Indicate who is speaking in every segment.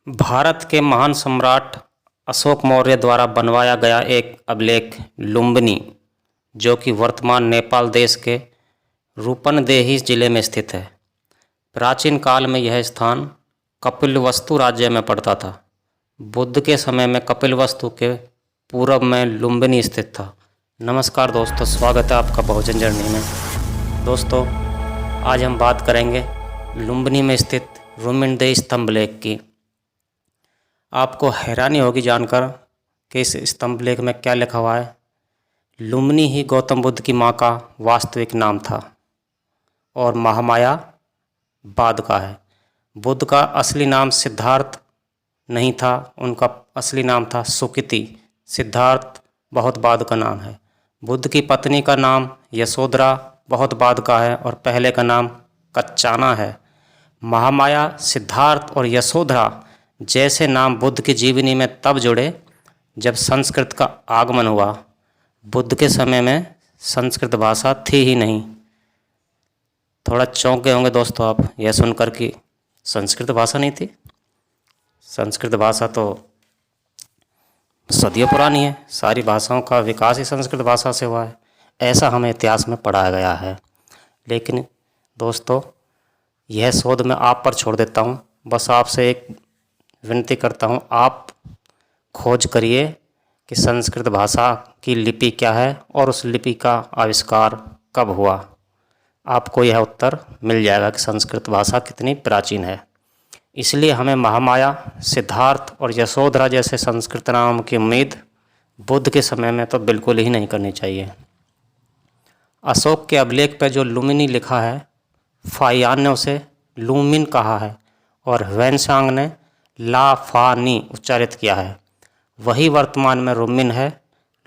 Speaker 1: भारत के महान सम्राट अशोक मौर्य द्वारा बनवाया गया एक अभिलेख लुम्बिनी, जो कि वर्तमान नेपाल देश के रूपन्देही जिले में स्थित है। प्राचीन काल में यह स्थान कपिलवस्तु राज्य में पड़ता था। बुद्ध के समय में कपिलवस्तु के पूर्व में लुम्बिनी स्थित था। नमस्कार दोस्तों, स्वागत है आपका बहुजन जर्नी में। दोस्तों, आज हम बात करेंगे लुम्बिनी में स्थित रूपन्देही स्तंभलेख की। आपको हैरानी होगी जानकर कि इस स्तंभलेख में क्या लिखा हुआ है। लुम्बिनी ही गौतम बुद्ध की मां का वास्तविक नाम था और महामाया बाद का है। बुद्ध का असली नाम सिद्धार्थ नहीं था, उनका असली नाम था सुकृति। सिद्धार्थ बहुत बाद का नाम है। बुद्ध की पत्नी का नाम यशोधरा बहुत बाद का है और पहले का नाम कच्चाना है। महामाया, सिद्धार्थ और यशोधरा जैसे नाम बुद्ध की जीवनी में तब जुड़े जब संस्कृत का आगमन हुआ। बुद्ध के समय में संस्कृत भाषा थी ही नहीं। थोड़ा चौंक गए होंगे दोस्तों आप यह सुनकर कि संस्कृत भाषा नहीं थी। संस्कृत भाषा तो सदियों पुरानी है। सारी भाषाओं का विकास ही संस्कृत भाषा से हुआ है, ऐसा हमें इतिहास में पढ़ाया गया है। लेकिन दोस्तों, यह शोध मैं आप पर छोड़ देता हूँ। बस आपसे एक विनती करता हूँ, आप खोज करिए कि संस्कृत भाषा की लिपि क्या है और उस लिपि का आविष्कार कब हुआ। आपको यह उत्तर मिल जाएगा कि संस्कृत भाषा कितनी प्राचीन है। इसलिए हमें महामाया, सिद्धार्थ और यशोधरा जैसे संस्कृत नाम की उम्मीद बुद्ध के समय में तो बिल्कुल ही नहीं करनी चाहिए। अशोक के अभिलेख पर जो लुम्बिनी लिखा है, फाहियान ने उसे लुम्बिन कहा है और ह्वेनसांग ने ला फा नी उच्चारित किया है। वही वर्तमान में लुम्बिन है।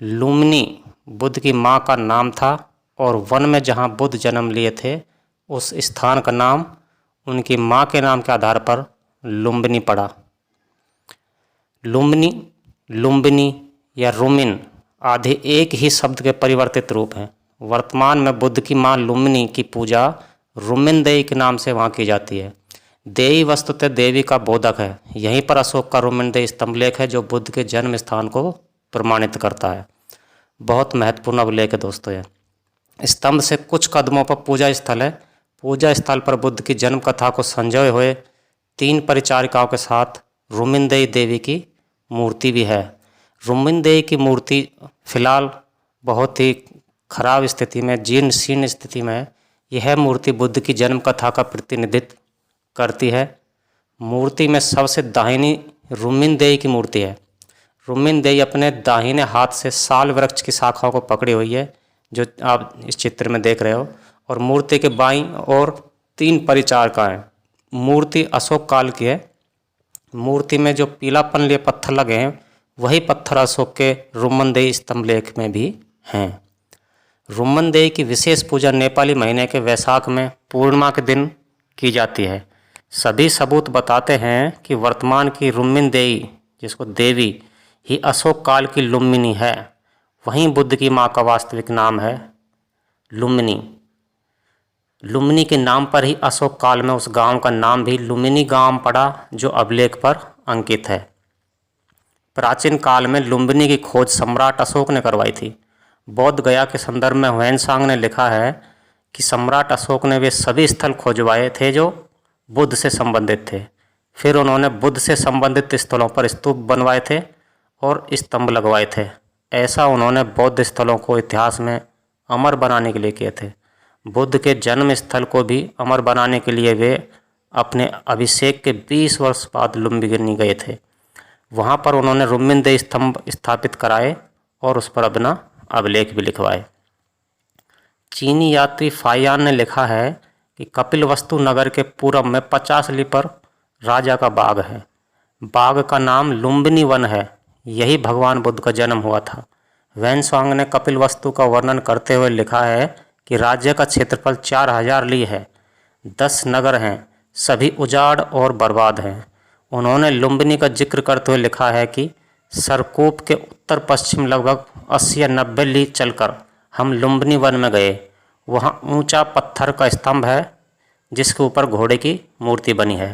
Speaker 1: लुम्बिनी बुद्ध की मां का नाम था और वन में जहां बुद्ध जन्म लिए थे उस स्थान का नाम उनकी मां के नाम के आधार पर लुम्बिनी पड़ा। लुम्बिनी, लुम्बिनी या रुमिन आदि एक ही शब्द के परिवर्तित रूप हैं। वर्तमान में बुद्ध की मां लुम्बिनी की पूजा रूपन्देही के नाम से वहाँ की जाती है। देवी वस्तुतः देवी का बोधक है। यहीं पर अशोक का रूपन्देही स्तंभलेख है जो बुद्ध के जन्म स्थान को प्रमाणित करता है। बहुत महत्वपूर्ण अभिलेख है दोस्तों। यह स्तंभ से कुछ कदमों पर पूजा स्थल है। पूजा स्थल पर बुद्ध की जन्म कथा को संजोए हुए 3 परिचारिकाओं के साथ रूपन्देही देवी की मूर्ति भी है। रूपन्देही की मूर्ति फिलहाल बहुत ही खराब स्थिति में, जीर्ण शीर्ण स्थिति में है। यह मूर्ति बुद्ध की जन्म कथा का प्रतिनिधित्व करती है। मूर्ति में सबसे दाहिनी रूपन्देही की मूर्ति है। रूपन्देही अपने दाहिने हाथ से साल वृक्ष की शाखाओं को पकड़ी हुई है, जो आप इस चित्र में देख रहे हो, और मूर्ति के बाईं ओर 3 परिचारिकाएं। मूर्ति अशोक काल की है। मूर्ति में जो पीलापन लिए पत्थर लगे हैं वही पत्थर अशोक के रूपन्देही स्तंभलेख में भी हैं। रूपन्देही की विशेष पूजा नेपाली महीने के वैशाख में पूर्णिमा के दिन की जाती है। सभी सबूत बताते हैं कि वर्तमान की रूपन्देही, जिसको देवी, ही अशोक काल की लुम्बिनी है। वहीं बुद्ध की मां का वास्तविक नाम है लुम्बिनी। लुम्बिनी के नाम पर ही अशोक काल में उस गांव का नाम भी लुम्बिनी गांव पड़ा, जो अभिलेख पर अंकित है। प्राचीन काल में लुम्बिनी की खोज सम्राट अशोक ने करवाई थी। बौद्ध गया के संदर्भ में ह्वेनसांग ने लिखा है कि सम्राट अशोक ने वे सभी स्थल खोजवाए थे जो बुद्ध से संबंधित थे। फिर उन्होंने बुद्ध से संबंधित स्थलों पर स्तूप बनवाए थे और स्तंभ लगवाए थे। ऐसा उन्होंने बौद्ध स्थलों को इतिहास में अमर बनाने के लिए किए थे। बुद्ध के जन्म स्थल को भी अमर बनाने के लिए वे अपने अभिषेक के 20 वर्ष बाद लुम्बिनी गए थे। वहाँ पर उन्होंने रूपन्देही स्तंभ स्थापित कराए और उस पर अपना अभिलेख भी लिखवाए। चीनी यात्री फाहियान ने लिखा है कि कपिलवस्तु नगर के पूर्व में 50 ली पर राजा का बाग है। बाग का नाम लुम्बिनी वन है। यही भगवान बुद्ध का जन्म हुआ था। ह्वेनसांग ने कपिलवस्तु का वर्णन करते हुए लिखा है कि राज्य का क्षेत्रफल 4000 ली है। 10 नगर हैं, सभी उजाड़ और बर्बाद हैं। उन्होंने लुम्बिनी का जिक्र करते हुए लिखा है कि सरकूप के उत्तर पश्चिम लगभग 80 या 90 ली चलकर हम लुम्बिनी वन में गए। वहाँ ऊंचा पत्थर का स्तंभ है जिसके ऊपर घोड़े की मूर्ति बनी है।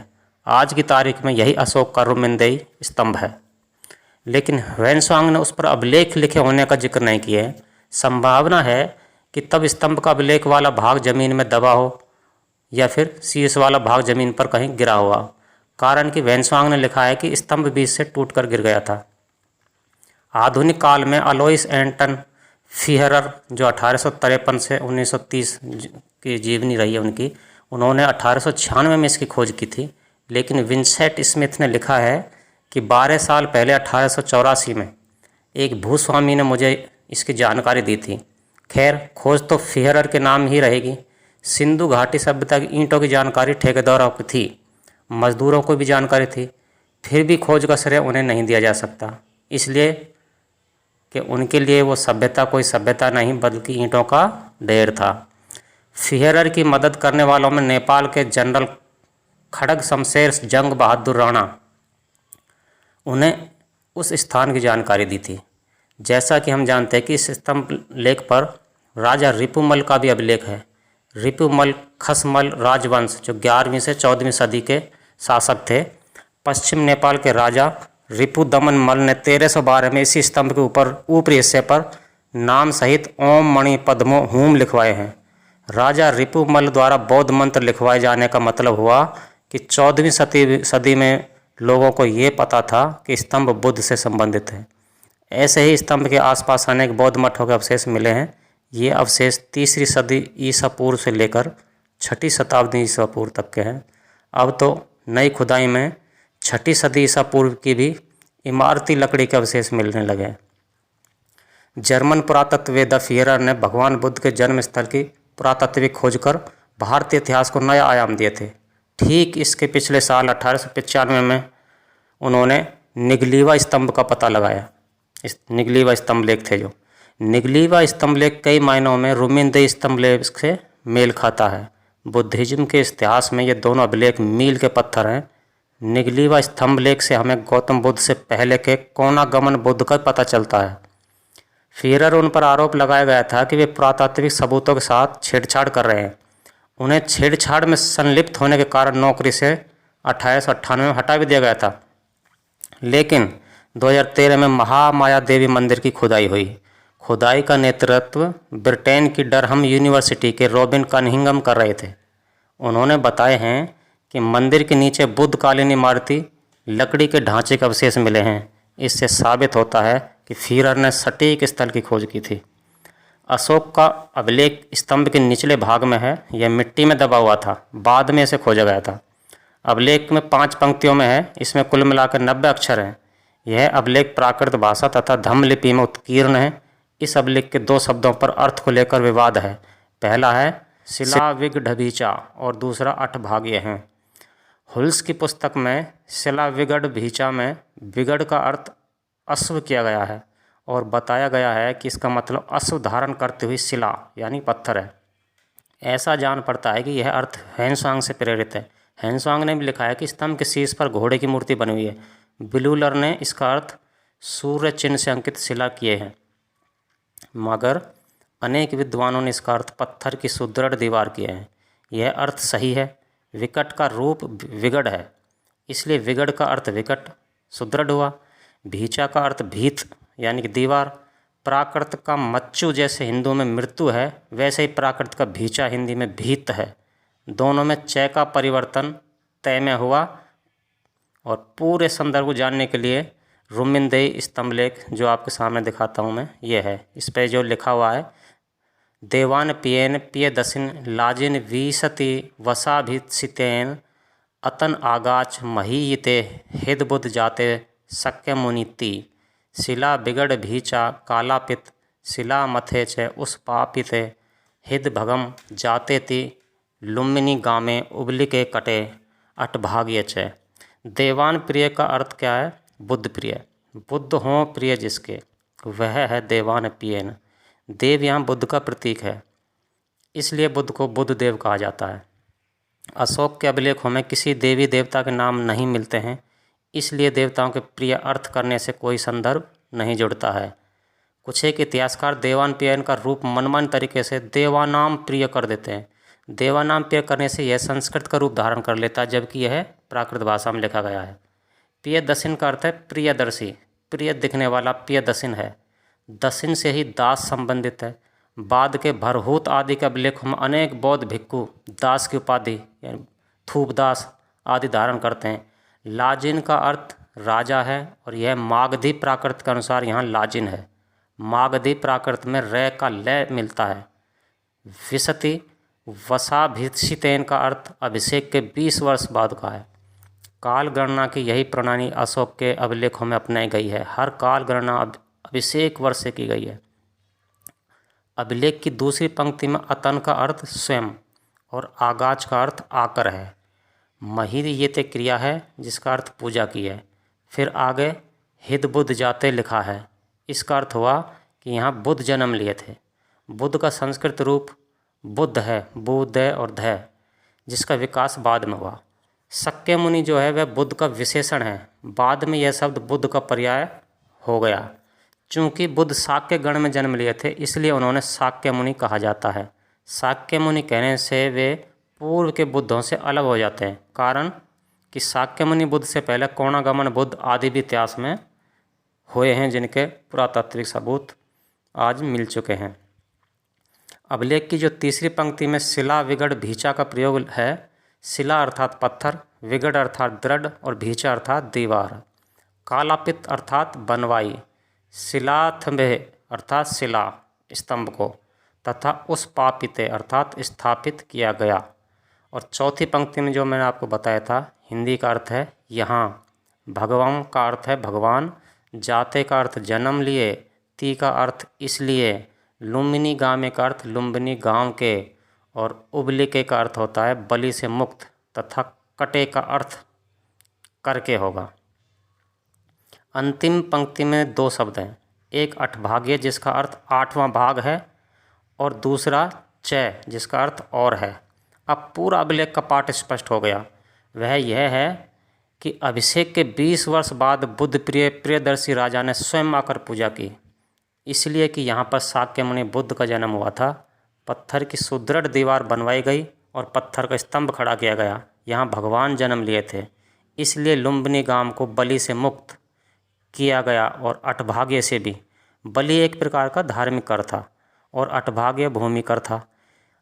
Speaker 1: आज की तारीख में यही अशोक का रुमिनदेई स्तंभ है। लेकिन ह्वेनसांग ने उस पर अभिलेख लिखे होने का जिक्र नहीं किया है। संभावना है कि तब स्तंभ का अभिलेख वाला भाग जमीन में दबा हो या फिर शीर्ष वाला भाग जमीन पर कहीं गिरा हुआ, कारण कि ह्वेनसांग ने लिखा है कि स्तंभ बीच से टूटकर गिर गया था। आधुनिक काल में अलोइस एंटन फीहरर, जो 1853 से 1930 की जीवनी रही है उनकी, उन्होंने 1896 में इसकी खोज की थी। लेकिन विंसेंट स्मिथ ने लिखा है कि 12 साल पहले 1884 में एक भूस्वामी ने मुझे इसकी जानकारी दी थी। खैर, खोज तो फीहरर के नाम ही रहेगी। सिंधु घाटी सभ्यता की ईंटों की जानकारी ठेकेदारों को थी, मजदूरों को भी जानकारी थी, फिर भी खोज का श्रेय उन्हें नहीं दिया जा सकता, इसलिए कि उनके लिए वो सभ्यता कोई सभ्यता नहीं बल्कि ईंटों का ढेर था। फीहरर की मदद करने वालों में नेपाल के जनरल खड़ग शमशेर जंग बहादुर राणा, उन्हें उस स्थान की जानकारी दी थी। जैसा कि हम जानते हैं कि इस स्तंभ लेख पर राजा रिपुमल का भी अभिलेख है। रिपुमल खसमल राजवंश, जो 11वीं से 14वीं सदी के शासक थे, पश्चिम नेपाल के राजा रिपुदमन मल ने 1312 में इसी स्तंभ के ऊपर ऊपरी हिस्से पर नाम सहित ओम मणि पद्मो हूम लिखवाए हैं। राजा रिपुमल द्वारा बौद्ध मंत्र लिखवाए जाने का मतलब हुआ कि 14वीं सदी में लोगों को ये पता था कि स्तंभ बुद्ध से संबंधित है। ऐसे ही स्तंभ के आसपास अनेक बौद्ध मठों के अवशेष मिले हैं। ये अवशेष 3री सदी ईसा पूर्व से लेकर 6ठी शताब्दी ईसा पूर्व तक के हैं। अब तो नई खुदाई में 6ठी सदी ईसा पूर्व की भी इमारती लकड़ी के अवशेष मिलने लगे। जर्मन पुरातत्ववेत्ता फीहरर ने भगवान बुद्ध के जन्म स्थल की पुरातत्विक खोज कर भारतीय इतिहास को नया आयाम दिए थे। ठीक इसके पिछले साल 1895 में उन्होंने निगलीवा स्तंभ का पता लगाया। इस निगलीवा स्तंभ लेख थे जो निगलीवा स्तंभ लेख कई मायनों में रुमिनदेई स्तंभ लेख से मेल खाता है। बुद्धिज्म के इतिहास में ये दोनों अभिलेख मील के पत्थर हैं। निगलीवा स्तंभ लेख से हमें गौतम बुद्ध से पहले के कोणागमन बुद्ध का पता चलता है। फीहरर उन पर आरोप लगाया गया था कि वे पुरातात्विक सबूतों के साथ छेड़छाड़ कर रहे हैं। उन्हें छेड़छाड़ में संलिप्त होने के कारण नौकरी से 1898 में हटा भी दिया गया था। लेकिन 2013 में महामाया देवी मंदिर की खुदाई हुई। खुदाई का नेतृत्व ब्रिटेन की डरहम यूनिवर्सिटी के रॉबिन कनिंघम कर रहे थे। उन्होंने बताए हैं कि मंदिर के नीचे बुद्धकालीन इमारती लकड़ी के ढांचे के अवशेष मिले हैं। इससे साबित होता है कि फीहरर ने सटीक स्थल की खोज की थी। अशोक का अभिलेख स्तंभ के निचले भाग में है। यह मिट्टी में दबा हुआ था, बाद में इसे खोजा गया था। अभिलेख में 5 पंक्तियों में है। इसमें कुल मिलाकर 90 अक्षर हैं। यह अभिलेख प्राकृत भाषा तथा धम्म लिपि में उत्कीर्ण है। इस अभिलेख के 2 शब्दों पर अर्थ को लेकर विवाद है। पहला है शिलाविगढ़भीचा और दूसरा अठभागीय है। हुल्स की पुस्तक में शिलाविगढ़भीचा में विगढ़ का अर्थ अश्व किया गया है और बताया गया है कि इसका मतलब अश्व धारण करती हुई शिला यानी पत्थर है। ऐसा जान पड़ता है कि यह अर्थ ह्वेनसांग से प्रेरित है। ह्वेनसांग ने भी लिखा है कि स्तंभ के शीर्ष पर घोड़े की मूर्ति बनी हुई है। बिलूलर ने इसका अर्थ सूर्य चिन्ह से अंकित शिला किए हैं, मगर अनेक विद्वानों ने इसका अर्थ पत्थर की सुदृढ़ दीवार किए हैं। यह अर्थ सही है। विकट का रूप विगढ़ है, इसलिए विगढ़ का अर्थ विकट सुदृढ़ हुआ। भीचा का अर्थ भीत यानी कि दीवार। प्राकृत का मच्चू जैसे हिंदू में मृत्यु है, वैसे ही प्राकृत का भीचा हिंदी में भीत है। दोनों में चय का परिवर्तन तय में हुआ। और पूरे संदर्भ को जानने के लिए रुमिनदेई स्तंभ लेख जो आपके सामने दिखाता हूँ मैं, ये है। इस पर जो लिखा हुआ है, देवान पियन पियदसिन लाजिन वीसति वसाभिसितेन अतन आगाच महीयते हिदबुद जाते शक्य मुनिति शिला बिगड़ भीचा कालापित शिला मथे च उस पापिते हिद भगम जाते ति लुम्बिनी गामे उबलिके कटे अटभाग्य च। देवान प्रिय का अर्थ क्या है? बुद्ध प्रिय। बुद्ध हों प्रिय जिसके, वह है देवान पियन। देव यहाँ बुद्ध का प्रतीक है, इसलिए बुद्ध को बुद्ध देव कहा जाता है। अशोक के अभिलेखों में किसी देवी देवता के नाम नहीं मिलते हैं, इसलिए देवताओं के प्रिय अर्थ करने से कोई संदर्भ नहीं जुड़ता है। कुछ एक इतिहासकार देवान पियन का रूप मनमानी तरीके से देवानाम प्रिय कर देते हैं। देवानाम प्रिय करने से यह संस्कृत का रूप धारण कर लेता है, जबकि यह प्राकृत भाषा में लिखा गया है। प्रियदर्शिन का अर्थ है प्रियदर्शी, प्रिय दिखने वाला प्रियदर्शिन है। दर्शिन से ही दास संबंधित है। बाद के भरहूत आदि के अभिलेखों में अनेक बौद्ध भिक्खु दास की उपाधि थूपदास आदि धारण करते हैं। लाजिन का अर्थ राजा है और यह मागधी प्राकृत के अनुसार यहाँ लाजिन है। मागधी प्राकृत में रे का लय मिलता है। विशति वसाभिषितेन का अर्थ अभिषेक के 20 वर्ष बाद का है। काल गणना की यही प्रणाली अशोक के अभिलेखों में अपनाई गई है। हर काल गणना अभिषेक वर्ष से की गई है। अभिलेख की दूसरी पंक्ति में अतन का अर्थ स्वयं और आगाज का अर्थ आकर है। महिर ये ते क्रिया है जिसका अर्थ पूजा की है। फिर आगे हित बुद्ध जाते लिखा है। इसका अर्थ हुआ कि यहाँ बुद्ध जन्म लिए थे। बुद्ध का संस्कृत रूप बुद्ध है, बुद्ध और ध, जिसका विकास बाद में हुआ। शक्य मुनि जो है वह बुद्ध का विशेषण है। बाद में यह शब्द बुद्ध का पर्याय हो गया। चूँकि बुद्ध शाक्य गण में जन्म लिए थे इसलिए उन्होंने शाक्य मुनि कहा जाता है। शाक्य मुनि कहने से वे पूर्व के बुद्धों से अलग हो जाते हैं, कारण कि शाक्य मुनि बुद्ध से पहले कोणागमन बुद्ध आदि भी इतिहास में हुए हैं, जिनके पुरातात्विक सबूत आज मिल चुके हैं। अभिलेख की जो तीसरी पंक्ति में शिला विगड़ भीचा का प्रयोग है। शिला अर्थात पत्थर, विगड़ अर्थात दृढ़ और भीचा अर्थात दीवार। कालापित अर्थात बनवाई, शिलाथंभे अर्थात शिला स्तंभ को, तथा उस पापिते अर्थात स्थापित किया गया। और चौथी पंक्ति में जो मैंने आपको बताया था, हिंदी का अर्थ है यहाँ, भगवान का अर्थ है भगवान, जाते का अर्थ जन्म लिए, ती का अर्थ इसलिए, लुम्बिनी गामे का अर्थ लुम्बिनी गांव के, और उबलिके का अर्थ होता है बलि से मुक्त, तथा कटे का अर्थ करके होगा। अंतिम पंक्ति में 2 शब्द हैं, एक अठभाग्य जिसका अर्थ 8वां भाग है और दूसरा चय जिसका अर्थ और है। अब पूरा अभिलेख का पाठ स्पष्ट हो गया। वह यह है कि अभिषेक के 20 वर्ष बाद बुद्ध प्रियदर्शी राजा ने स्वयं आकर पूजा की, इसलिए कि यहाँ पर शाक्य मुनि बुद्ध का जन्म हुआ था। पत्थर की सुदृढ़ दीवार बनवाई गई और पत्थर का स्तंभ खड़ा किया गया। यहाँ भगवान जन्म लिए थे, इसलिए लुम्बिनी गांव को बलि से मुक्त किया गया। और अठभाग्य से भी, बलि एक प्रकार का धार्मिक कर था और अठभाग्य भूमि कर था,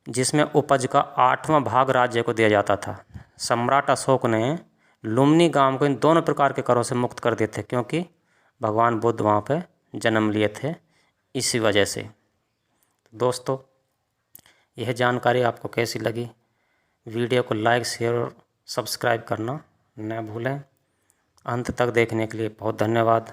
Speaker 1: जिसमें उपज का 8वां भाग राज्य को दिया जाता था। सम्राट अशोक ने लुम्बिनी गांव को इन दोनों प्रकार के करों से मुक्त कर दिए थे, क्योंकि भगवान बुद्ध वहाँ पे जन्म लिए थे, इसी वजह से। दोस्तों, यह जानकारी आपको कैसी लगी? वीडियो को लाइक, शेयर और सब्सक्राइब करना न भूलें। अंत तक देखने के लिए बहुत धन्यवाद।